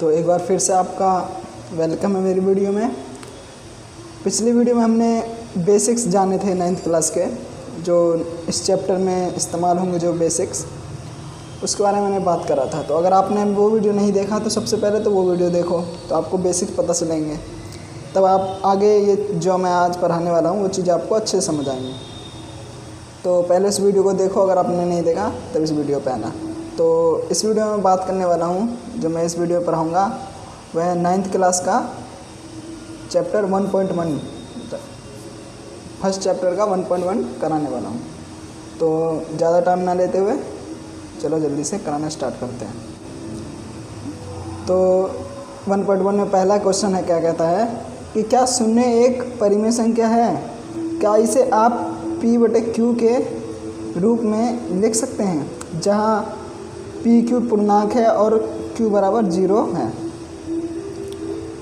तो एक बार फिर से आपका वेलकम है मेरी वीडियो में। पिछली वीडियो में हमने बेसिक्स जाने थे 9th क्लास के, जो इस चैप्टर में इस्तेमाल होंगे जो बेसिक्स, उसके बारे में मैंने बात करा था। तो अगर आपने वो वीडियो नहीं देखा तो सबसे पहले तो वो वीडियो देखो, तो आपको बेसिक्स पता चलेंगे, तब आप आगे ये जो मैं आज पढ़ाने वाला हूँ वो चीज़ आपको अच्छे से समझ आएंगी। तो पहले इस वीडियो को देखो, अगर आपने नहीं देखा तब इस वीडियो पे आना। तो इस वीडियो में बात करने वाला हूँ, जो मैं इस वीडियो में पढ़ाऊँगा वह है 9th क्लास का चैप्टर 1.1, फर्स्ट चैप्टर का 1.1 कराने वाला हूँ। तो ज़्यादा टाइम ना लेते हुए चलो जल्दी से कराना स्टार्ट करते हैं। तो 1.1 में पहला क्वेश्चन है, क्या कहता है कि क्या शून्य एक परिमेय संख्या है? क्या इसे आप p/q के रूप में लिख सकते हैं, जहाँ p/q पूर्णांक है और q बराबर 0 है।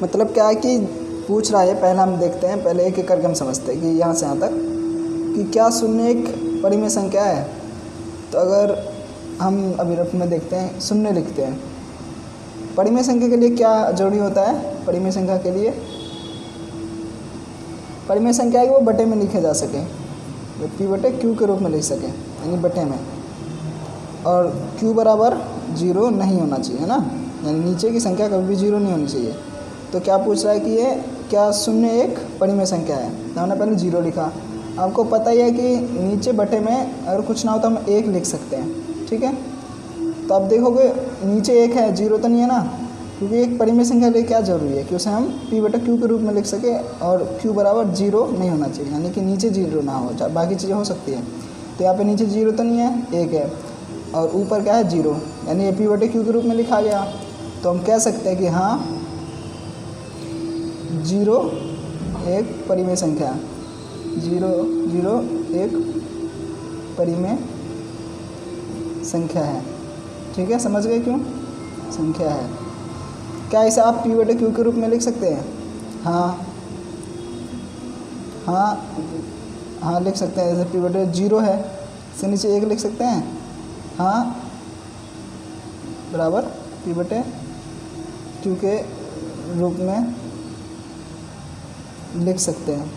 मतलब क्या है कि पूछ रहा है, पहले हम देखते हैं, पहले एक एक करके हम समझते हैं कि यहाँ से यहाँ तक कि क्या शून्य एक परिमेय संख्या है। तो अगर हम अभी रफ में देखते हैं, शून्य लिखते हैं। परिमेय संख्या के लिए क्या जरूरी होता है? परिमेय संख्या के लिए परिमेय संख्या है कि वो बटे में लिखे जा सके, p/q के रूप में लिख सके, यानी बटे में, और q बराबर 0 नहीं होना चाहिए, है ना, यानी नीचे की संख्या कभी भी 0 नहीं होनी चाहिए। तो क्या पूछ रहा है कि ये क्या शून्य एक परिमेय संख्या है? तो हमने पहले 0 लिखा। आपको पता ही है कि नीचे बटे में अगर कुछ ना हो तो हम 1 लिख सकते हैं, ठीक है। तो आप देखोगे नीचे 1 है, 0 तो नहीं है ना, क्योंकि एक परिमेय संख्या के लिए क्या ज़रूरी है कि उसे हम p/q के रूप में लिख सके और q बराबर 0 नहीं होना चाहिए, यानी कि नीचे 0 ना हो, बाकी चीज़ें हो सकती है। तो यहाँ पे नीचे 0 तो नहीं है, 1 है, और ऊपर क्या है 0, यानी ये p/q के रूप में लिखा गया। तो हम कह सकते हैं कि हाँ 0 एक परिमेय संख्या, 0 एक परिमेय संख्या है, ठीक है। समझ गए क्यों संख्या है? क्या इसे आप p/q के रूप में लिख सकते हैं? हाँ लिख सकते हैं। जैसे p/0 है, इससे नीचे 1 लिख सकते हैं, हाँ, बराबर p/q के रूप में लिख सकते हैं,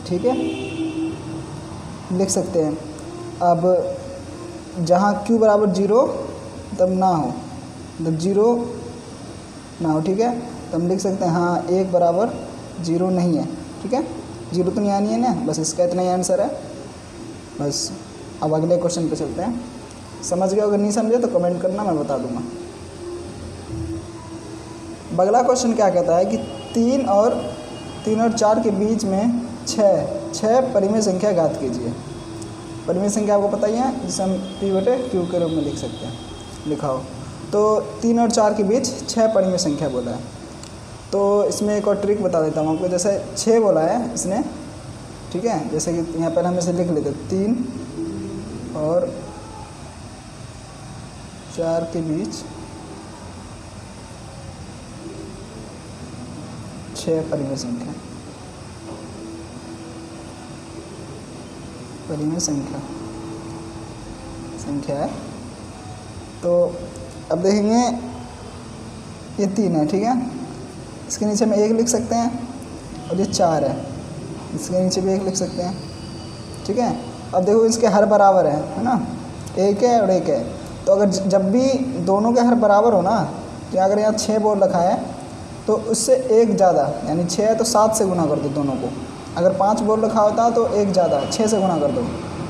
ठीक है, लिख सकते हैं। अब जहाँ q बराबर 0 तब ना हो, जब 0 ना हो, ठीक है, तो हम लिख सकते हैं हाँ 1 बराबर 0 नहीं है, ठीक है, 0 तो नहीं आनी है ना, बस इसका इतना ही आंसर है, बस। अब अगले क्वेश्चन पे चलते हैं। समझ गए? अगर नहीं समझे तो कमेंट करना, मैं बता दूंगा। अगला क्वेश्चन क्या कहता है कि 3 और 4 के बीच में 6 परिमेय संख्या ज्ञात कीजिए। परिमेय संख्या आपको पता ही है, जिसे हम p/q के रूप में लिख सकते हैं, लिखा हो। तो 3 और 4 के बीच 6 परिमेय संख्या बोला है। तो इसमें एक और ट्रिक बता देता हूँ आपको। जैसे 6 बोला है इसने, ठीक है, जैसे कि यहाँ पर हम इसे लिख लेते 3 और 4 के बीच 6 परिमेय संख्या है। तो अब देखेंगे ये 3 है, ठीक है, इसके नीचे हम 1 लिख सकते हैं, और ये 4 है, इसके नीचे भी 1 लिख सकते हैं, ठीक है। अब देखो इसके हर बराबर है ना, 1 है और 1 है। तो अगर जब भी दोनों के हर बराबर हो ना, तो अगर यहाँ 6 बोल रखा है तो उससे 1 ज़्यादा, यानी 6 है तो 7 से गुना कर दो दोनों को। अगर 5 बोल रखा होता तो 1 ज़्यादा, 6 से गुना कर दो।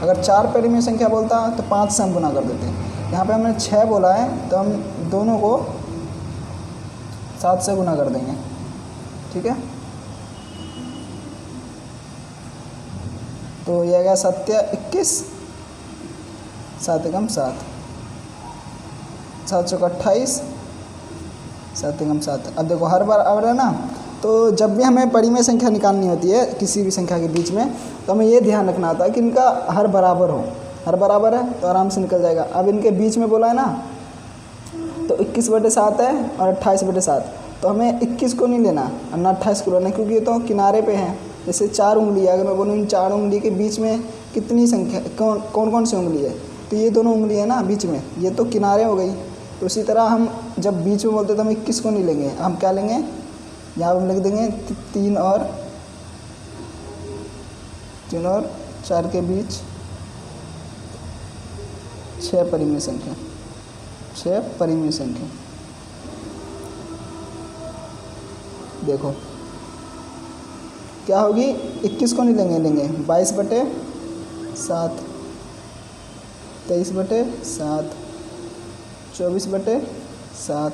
अगर 4 परिमेय संख्या बोलता तो 5 से हम गुना कर देते हैं। यहाँ पे हमने 6 बोला है तो हम दोनों को 7 से गुना कर देंगे, ठीक है। तो यह गया 7 21, 7 एकम 7, 7 चौका 28, 7 एकम 7। अब देखो हर बार अब है ना, तो जब भी हमें परिमेय संख्या निकालनी होती है किसी भी संख्या के बीच में, तो हमें ये ध्यान रखना होता है कि इनका हर बराबर हो। हर बराबर है तो आराम से निकल जाएगा। अब इनके बीच में बोला है ना, तो 21/7 है और 28/7, तो हमें 21 को नहीं लेना और ना 28 को लेना, क्योंकि ये तो किनारे पे हैं। जैसे 4 उंगली है, अगर मैं बोलूँ इन 4 उंगली के बीच में कितनी संख्या, कौन कौन सी उंगली है, तो ये दोनों उंगली है ना बीच में, ये तो किनारे हो गई। तो उसी तरह हम जब बीच में बोलते तो हम 21 को नहीं लेंगे, हम क्या लेंगे, यहाँ हम लिख देंगे 3 और 4 के बीच 6 परिमेय संख्या, 6 परिमेय संख्या। देखो क्या होगी, 21 को नहीं लेंगे 22/7, 23/7, 24/7,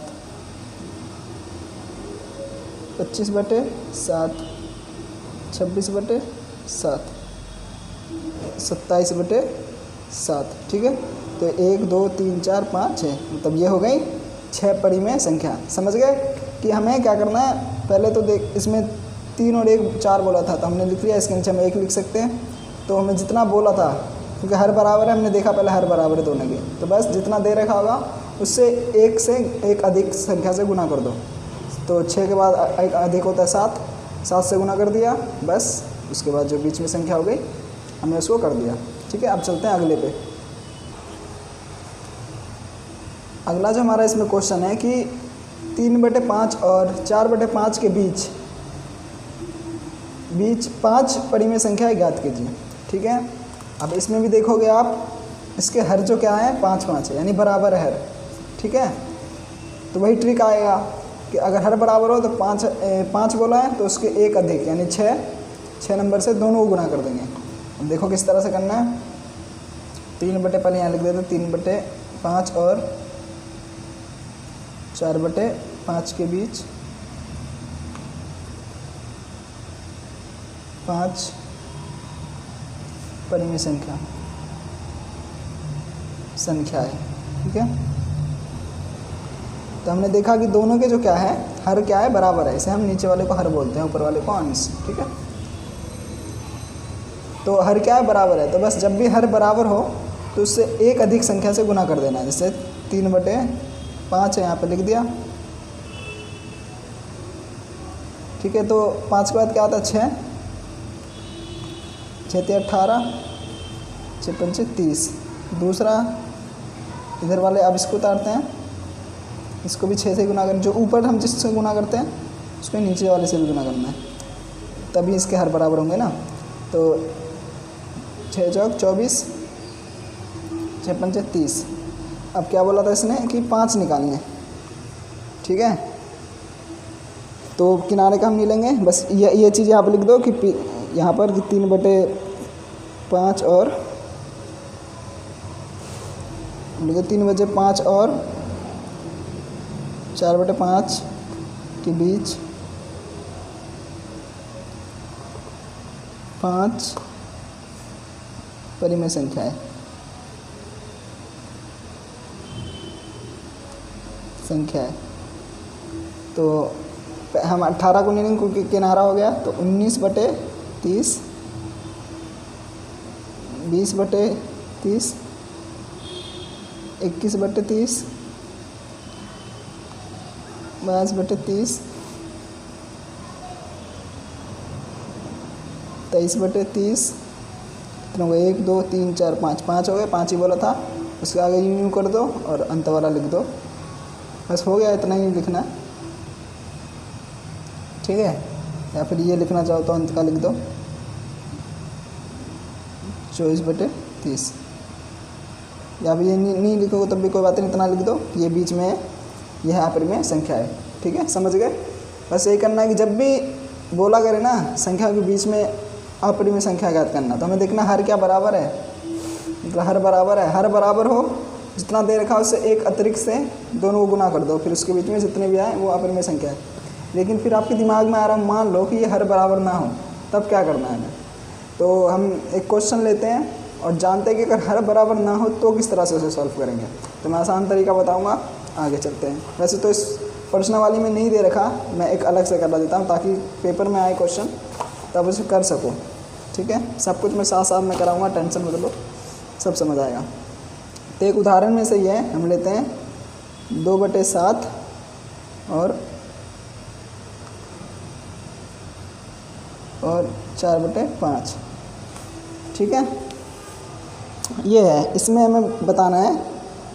25/7, 26/7, 27/7। ठीक है, तो 1 2 3 4 5 6, मतलब ये हो गई 6 परिमेय संख्या। समझ गए कि हमें क्या करना है। पहले तो देख, इसमें 3 और 1 4 बोला था, तो हमने लिख लिया, इसके नीचे हम 1 लिख सकते हैं। तो हमें जितना बोला था, क्योंकि हर बराबर है, हमने देखा पहले हर बराबर है दोनों के, तो बस जितना दे रखा होगा उससे 1 से एक अधिक संख्या से गुना कर दो। तो 6 के बाद एक अधिक होता है 7, 7 से गुना कर दिया, बस उसके बाद जो बीच में संख्या हो गई हमने उसको कर दिया। ठीक है, अब चलते हैं अगले पे। अगला जो हमारा इसमें क्वेश्चन है कि 3/5 और 4/5 के बीच 5 परिमेय संख्या ज्ञात कीजिए। ठीक है, अब इसमें भी देखोगे आप, इसके हर जो क्या है 5 5 है, यानी बराबर है हर। ठीक है, तो वही ट्रिक आएगा कि अगर हर बराबर हो तो 5 बोला है तो उसके एक अधिक यानी 6 नंबर से दोनों को गुना कर देंगे। अब देखो किस तरह से करना है। 3/, यहाँ लिख देते 3/5 और 4/5 के बीच 5 परिमेय संख्या है। ठीक है, तो हमने देखा कि दोनों के जो क्या है, हर क्या है बराबर है, इसे हम नीचे वाले को हर बोलते हैं, ऊपर वाले को अंश। ठीक है, तो हर क्या है बराबर है, तो बस जब भी हर बराबर हो तो उससे एक अधिक संख्या से गुना कर देना है। जैसे 3/5 है, यहाँ पे लिख दिया। ठीक है, तो 5 के बाद क्या आता है 6, 6 × 18, 6 × 5 30। दूसरा इधर वाले अब इसको उतारते हैं, इसको भी 6 से गुना करें, जो ऊपर हम जिससे गुना करते हैं उसको नीचे वाले से भी गुना करना है, तभी इसके हर बराबर होंगे ना। तो 6 चौक 24, 6 × 5 30। अब क्या बोला था इसने कि 5 निकालने। ठीक है, तो किनारे का हम नहीं लेंगे, बस ये चीज़ आप लिख दो कि यहाँ पर कि 3/5 और 3/5 और 4/5 के बीच 5 परिमेय संख्या है। तो हम 18 को नहीं लेंगे क्योंकि किनारा हो गया, तो 19/30, 20/30, 21/30, 22/30, 23/30। इतना हो गया, 1 2 3 4 5 हो गए, 5 ही बोला था, उसके आगे यूँ कर दो और अंत वाला लिख दो, बस हो गया, इतना ही लिखना है। ठीक है, या फिर ये लिखना चाहो तो अंत का लिख दो 24/30, या फिर ये नहीं लिखोगे तब भी कोई बात नहीं, इतना लिख दो, ये बीच में यह यहाँ पर में संख्या है। ठीक है, समझ गए। बस यही करना है कि जब भी बोला करे ना संख्या के बीच में अपरिमेय संख्या ज्ञात करना, तो हमें देखना हर क्या बराबर है, मतलब हर बराबर है, हर बराबर हो, जितना दे रखा उससे एक अतिरिक्त से दोनों को गुना कर दो, फिर उसके बीच में जितने भी आए वो अपरिमेय संख्या है। लेकिन फिर आपके दिमाग में आ रहा, मान लो कि ये हर बराबर ना हो, तब क्या करना है हमें। तो हम एक क्वेश्चन लेते हैं और जानते हैं कि अगर हर बराबर ना हो तो किस तरह से उसे सॉल्व करेंगे। तो मैं आसान तरीका बताऊंगा, आगे चलते हैं। वैसे तो इस प्रश्न वाली में नहीं दे रखा, मैं एक अलग से करवा देता हूँ ताकि पेपर में आए क्वेश्चन तब उसे कर सको। ठीक है, सब कुछ मैं साथ साथ में कराऊँगा, टेंशन मत लो, सब समझ आएगा। तो एक उदाहरण में से ये हम लेते हैं 2/7 और 4/5। ठीक है, ये है, इसमें हमें बताना है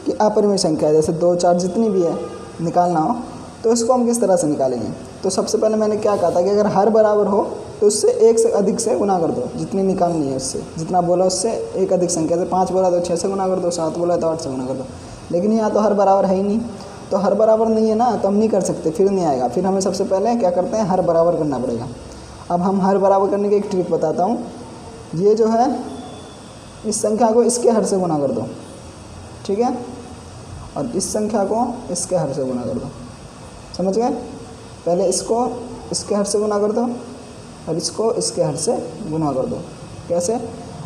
कि अपरिमेय संख्या है, जैसे 2 4 जितनी भी है निकालना हो तो इसको हम किस तरह से निकालेंगे। तो सबसे पहले मैंने क्या कहा था कि अगर हर बराबर हो तो उससे एक से अधिक से गुना कर दो, जितनी निकालनी है उससे, जितना बोला उससे एक अधिक संख्या से। 5 बोला तो 6 से गुना कर दो, 7 बोला तो 8 से गुना कर दो। लेकिन यहाँ तो हर बराबर है ही नहीं, तो हर बराबर नहीं है ना, तो हम नहीं कर सकते, फिर नहीं आएगा। फिर हमें सबसे पहले क्या करते हैं, हर बराबर करना पड़ेगा। अब हम हर बराबर करने की एक ट्रिक बताता हूँ। ये जो है, इस संख्या को इसके हर से गुना कर दो, ठीक है, और इस संख्या को इसके हर से गुना कर दो। समझ गए? पहले इसको इसके हर से गुना कर दो और इसको इसके हर से गुना कर दो। कैसे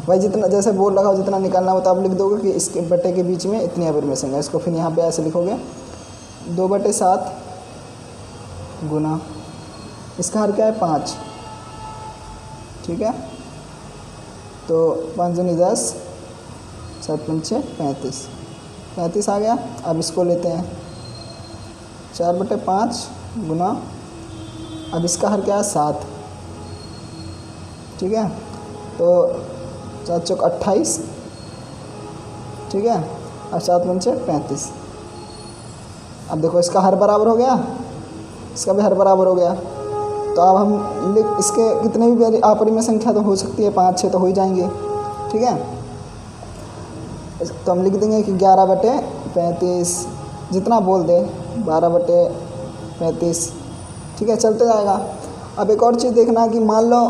भाई? जितना जैसे बोर्ड लगाओ, जितना निकालना हो तो आप लिख दोगे कि इसके बटे के बीच में इतनी अपरिमेय संख्या। इसको फिर यहाँ पे ऐसे लिखोगे 2/7 गुना इसका हर क्या है 5, ठीक है। तो 5 दूनी 10, 7 पंचे 35, 35 आ गया। अब इसको लेते हैं 4/5 गुना, अब इसका हर क्या है 7, ठीक है। तो 7 चौक 28, ठीक है, और 7 पंचे 35। अब देखो इसका हर बराबर हो गया, इसका भी हर बराबर हो गया। तो अब हम लिख, इसके कितने भी अपरिमेय संख्या तो हो सकती है, 5 6 तो हो ही जाएंगे, ठीक है। तो हम लिख देंगे कि 11/35, जितना बोल दे 12/35, ठीक है, चलते जाएगा। अब एक और चीज़ देखना कि मान लो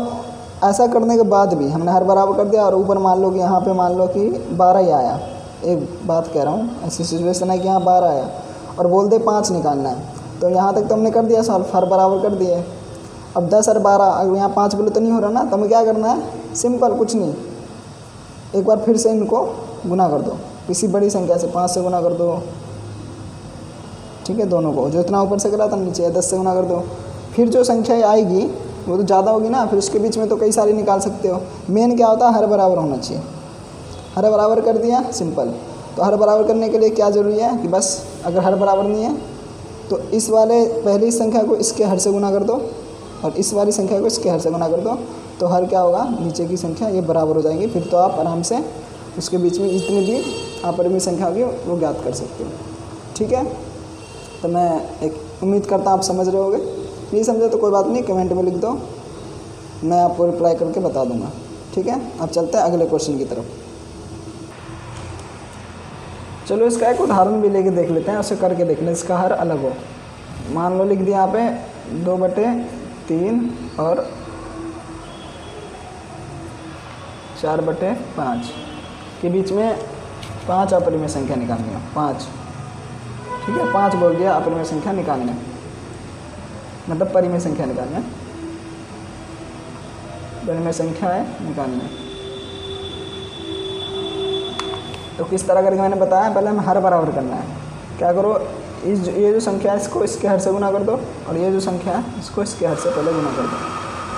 ऐसा करने के बाद भी हमने हर बराबर कर दिया और ऊपर मान लो कि यहाँ पे मान लो कि 12 ही आया, एक बात कह रहा हूँ, ऐसी सिचुएशन है कि यहाँ 12 आया और बोल दे 5 निकालना है, तो यहाँ तक तो हमने कर दिया सॉल्व, हर बराबर कर दिए। अब 10 और 12, अगर यहाँ 5 बोले तो नहीं हो रहा ना, तो हमें क्या करना है, सिंपल कुछ नहीं, एक बार फिर से इनको गुना कर दो, किसी बड़ी संख्या से 5 से गुना कर दो, ठीक है, दोनों को, जो इतना ऊपर से करा था नीचे 10 से गुना कर दो। फिर जो संख्या आएगी वो तो ज़्यादा होगी ना, फिर उसके बीच में तो कई सारी निकाल सकते हो। मेन क्या होता है, हर बराबर होना चाहिए। हर बराबर कर दिया, सिंपल। तो हर बराबर करने के लिए क्या ज़रूरी है कि बस अगर हर बराबर नहीं है तो इस वाले पहली संख्या को इसके हर से गुना कर दो और इस वाली संख्या को इसके हर से गुना कर दो, तो हर क्या होगा, नीचे की संख्या ये बराबर हो जाएंगी। फिर तो आप आराम से उसके बीच में जितनी भी अपरिमेय संख्या होगी वो ज्ञात कर सकते हो, ठीक है। तो मैं एक उम्मीद करता हूँ आप समझ रहे होगे। नहीं समझे तो कोई बात नहीं, कमेंट में लिख दो, मैं आपको रिप्लाई करके बता दूंगा, ठीक है। अब चलते हैं अगले क्वेश्चन की तरफ। चलो इसका एक उदाहरण भी लेके देख लेते हैं, उसे करके देख लें, इसका हर अलग हो। मान लो लिख दिया यहाँ पे 2/3 और 4/5 के बीच में 5 अपरिमेय संख्या निकालनी है, 5, ठीक है। 5 बोल दिया अपरिमेय संख्या निकालना है, मतलब परिमेय संख्या निकालना है, परिमेय संख्या है निकालना है। तो किस तरह करके मैंने बताया, पहले हमें हर बराबर करना है। क्या करो, ये जो संख्या है इसको इसके हर से गुना कर दो और ये जो संख्या है इसको इसके हर से पहले गुना कर दो।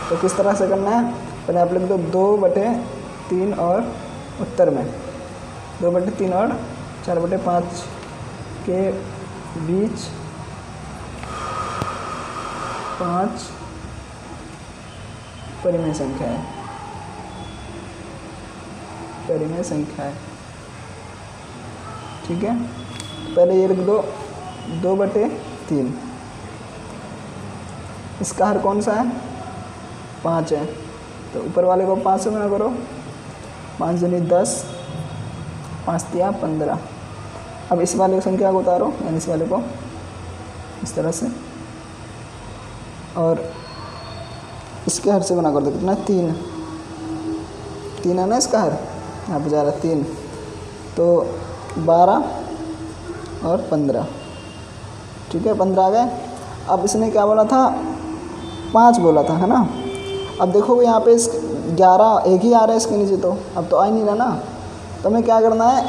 तो किस तरह से करना है, पहले आप लिख दो 2/3 और उत्तर में 2/3 और 4/5 के बीच 5 परिमेय संख्या है, परिमेय संख्या है, ठीक है। पहले ये लिख दो 2/3, इसका हर कौन सा है, 5 है, तो ऊपर वाले को 5 से गुना करो, 5 दूनी 10, 5 तिया 15। अब इस वाले संख्या को उतारो, यानी इस वाले को इस तरह से, और इसके हर से गुना कर दो, कितना 3 है ना इसका हर, यहाँ पर जा रहा 3, तो 12 और 15, ठीक है, 15 आ गए। अब इसने क्या बोला था, 5 बोला था, है ना। अब देखोगे यहाँ पे इस 11 एक ही आ रहा है इसके नीचे, तो अब तो आ ही नहीं रहा ना। तो हमें क्या करना है,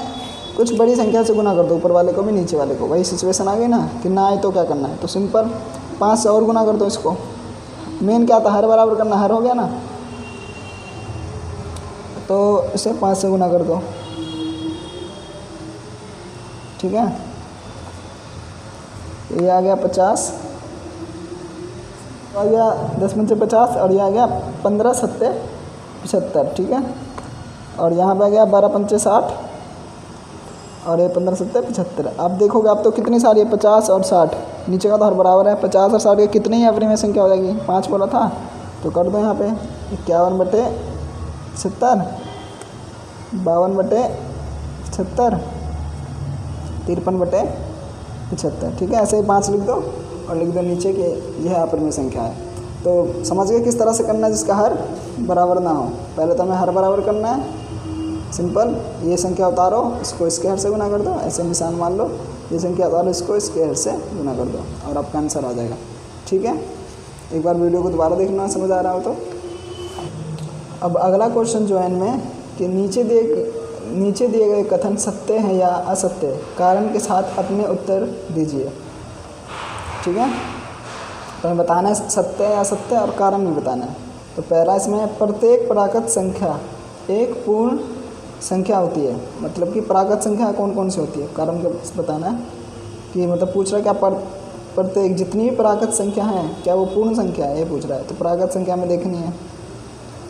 कुछ बड़ी संख्या से गुना कर दो, ऊपर वाले को भी नीचे वाले को। वही सिचुएशन आ गई ना कि ना आए तो क्या करना है, तो सिंपल 5 से और गुना कर दो इसको। मेन क्या था, हर बराबर करना, हर हो गया ना, तो इसे 5 से गुना कर दो, ठीक है। ये आ गया 50, आ गया 10 पंचे 50, और ये आ गया 15 सत्ते 75, ठीक है। और यहाँ पे आ गया 12 पंचे 60, और ये 15 7 75। अब देखोगे अब तो कितनी सारी है, 50 और 60, नीचे का तो हर बराबर है। 50 और 60 के कितनी ही अपरिमेय संख्या हो जाएगी, 5 बोला था तो कर दो यहाँ पे 51/70, 52/70, 53/75। ठीक है, ऐसे ही 5 लिख दो और लिख दो नीचे कि यह अपरिमेय संख्या है। तो समझ गए किस तरह से करना है जिसका हर बराबर ना हो। पहले तो हमें हर बराबर करना है, सिंपल। ये संख्या उतारो, इसको इसके हर से गुना कर दो, ऐसे निशान मान लो। ये संख्या उतारो, इसको इसके हर से गुना कर दो और आपका आंसर आ जाएगा। ठीक है, एक बार वीडियो को दोबारा देखना, समझ आ रहा हो तो। अब अगला क्वेश्चन जो है इनमें कि नीचे दिए गए कथन सत्य है या असत्य, कारण के साथ अपने उत्तर दीजिए। ठीक है, तो हमें बताना है सत्य है या असत्य और कारण भी बताना है। तो पहला इसमें प्रत्येक प्राकृत संख्या एक पूर्ण संख्या होती है। मतलब कि प्राकृत संख्या कौन कौन सी होती है, कारण के बताना है कि मतलब पूछ रहा है क्या प्रत्येक जितनी भी प्राकृत संख्या है क्या वो पूर्ण संख्या है, ये पूछ रहा है। तो प्राकृत संख्या में देखनी है,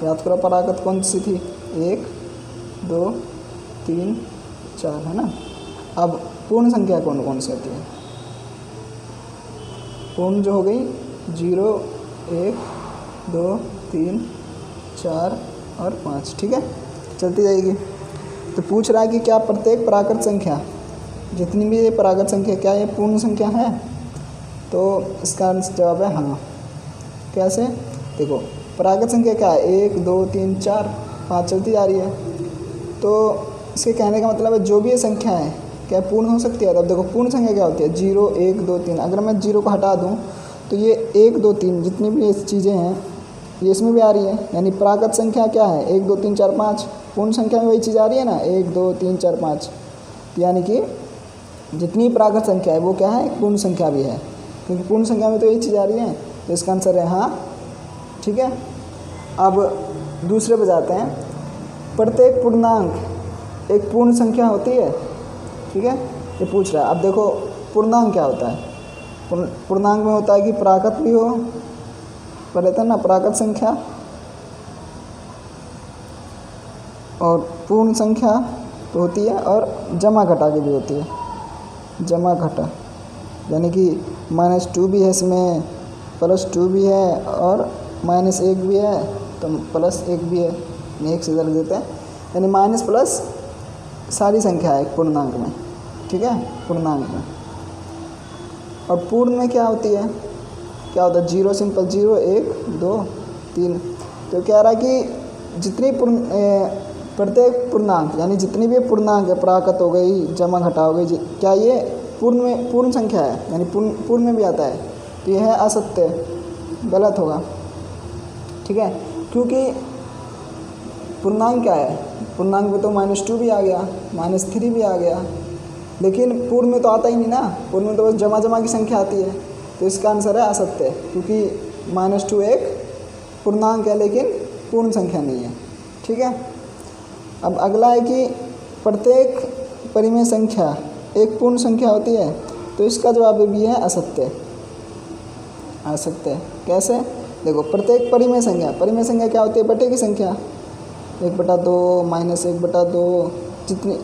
याद करो प्राकृत कौन सी थी, 1 2 3 4 है ना। अब पूर्ण संख्या कौन कौन सी होती है, पूर्ण जो हो गई 0 1 2 3 4 और 5। ठीक है, चलती जाएगी। तो पूछ रहा है कि क्या प्रत्येक प्राकृत संख्या जितनी भी ये प्राकृत संख्या क्या ये पूर्ण संख्या है। तो इसका जवाब है हाँ। कैसे, देखो प्राकृत संख्या क्या है, 1 2 3 4 5 चलती जा रही है। तो इसके कहने का मतलब है जो भी ये संख्या है क्या पूर्ण हो सकती है। तब देखो पूर्ण संख्या क्या होती है, 0 1 2 3। अगर मैं 0 को हटा दूँ तो ये 1 2 3 जितनी भी ये चीज़ें हैं ये इसमें भी आ रही है। यानी प्राकृत संख्या क्या है, 1 2 3 4 5। पूर्ण संख्या में वही चीज़ आ रही है ना, 1 2 3 4 5। यानी कि जितनी प्राकृत संख्या है वो क्या है, पूर्ण संख्या भी है, क्योंकि पूर्ण संख्या में तो यही चीज़ आ रही है। तो इसका आंसर है हाँ। ठीक है, अब दूसरे पे जाते हैं। प्रत्येक पूर्णांक एक पूर्ण संख्या होती है। ठीक है, ये पूछ रहा है। अब देखो पूर्णांक क्या होता है, पूर्णांक में होता है कि प्राकृत भी हो, पर रहता है ना प्राकृत संख्या, और पूर्ण संख्या तो होती है, और जमा घटा की भी होती है, जमा घटा। यानी कि -2 भी है इसमें, +2 भी है और -1 भी है, तो +1 भी है। एक से इधर देते हैं, यानी माइनस प्लस सारी संख्या है एक पूर्णांक में। ठीक है, पूर्णांक में। और पूर्ण में क्या होती है, क्या होता है, 0 सिंपल 0 1 2 3। तो कह रहा है कि जितनी प्रत्येक पूर्णांक यानी जितनी भी पूर्णांक है, प्राकृत हो गई, जमा घटा हो गई, क्या ये पूर्ण संख्या है, यानी पूर्ण में भी आता है। तो यह है असत्य, गलत होगा। ठीक है, क्योंकि पूर्णांक क्या है, पूर्णांक में तो -2 भी आ गया, -3 भी आ गया, लेकिन पूर्ण में तो आता ही नहीं ना। पूर्ण में तो बस जमा की संख्या आती है। तो इसका आंसर है असत्य, क्योंकि -2 एक पूर्णांक है लेकिन पूर्ण संख्या नहीं है। ठीक है, अब अगला है कि प्रत्येक परिमेय संख्या एक पूर्ण संख्या होती है। तो इसका जवाब भी है असत्य, असत्य। कैसे, देखो प्रत्येक परिमेय संख्या क्या होती है, बटे की संख्या, 1/2 -1/2 जितनी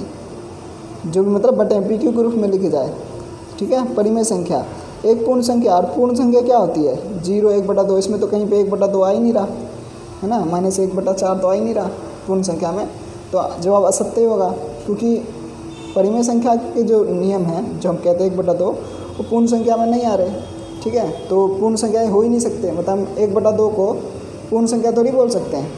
जो भी मतलब बटे PQ के रूप में लिखी जाए। ठीक है, परिमेय संख्या एक पूर्ण संख्या। और पूर्ण संख्या क्या होती है, 0 1/2। इसमें तो कहीं पे 1/2 आ ही नहीं रहा है ना, -1/4 तो आ ही नहीं रहा पूर्ण संख्या में। तो जवाब असत्य होगा, क्योंकि परिमेय संख्या के जो नियम हैं, जो हम कहते हैं 1/2, वो पूर्ण संख्या में नहीं आ रहे। ठीक है, तो पूर्ण संख्याएँ हो ही नहीं सकते। मतलब 1/2 को पूर्ण संख्या थोड़ी बोल सकते हैं,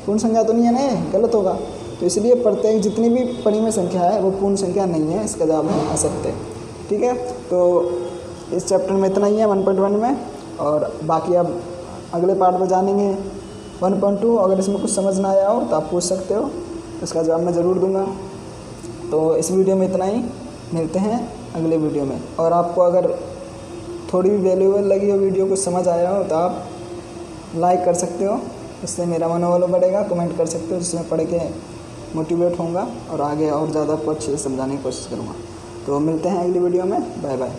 पूर्ण संख्या तो नहीं है ना, गलत होगा। तो इसलिए प्रत्येक जितनी भी परिमेय संख्या है वो पूर्ण संख्या नहीं है। इसका जवाब है असत्य। ठीक है, तो इस चैप्टर में इतना ही है 1.1 में, और बाकी अब अगले पार्ट में जानेंगे 1.2। अगर इसमें कुछ समझ ना आया हो तो आप पूछ सकते हो, इसका जवाब मैं ज़रूर दूंगा। तो इस वीडियो में इतना ही, मिलते हैं अगले वीडियो में। और आपको अगर थोड़ी भी वैल्यूएबल लगी हो, वीडियो कुछ समझ आया हो, तो आप लाइक कर सकते हो, इससे मेरा मनोबल बढ़ेगा। कमेंट कर सकते हो, जिससे मैं पढ़ के मोटिवेट होऊंगा और आगे और ज़्यादा आपको अच्छे से समझाने की कोशिश करूँगा। तो मिलते हैं अगली वीडियो में, बाय बाय।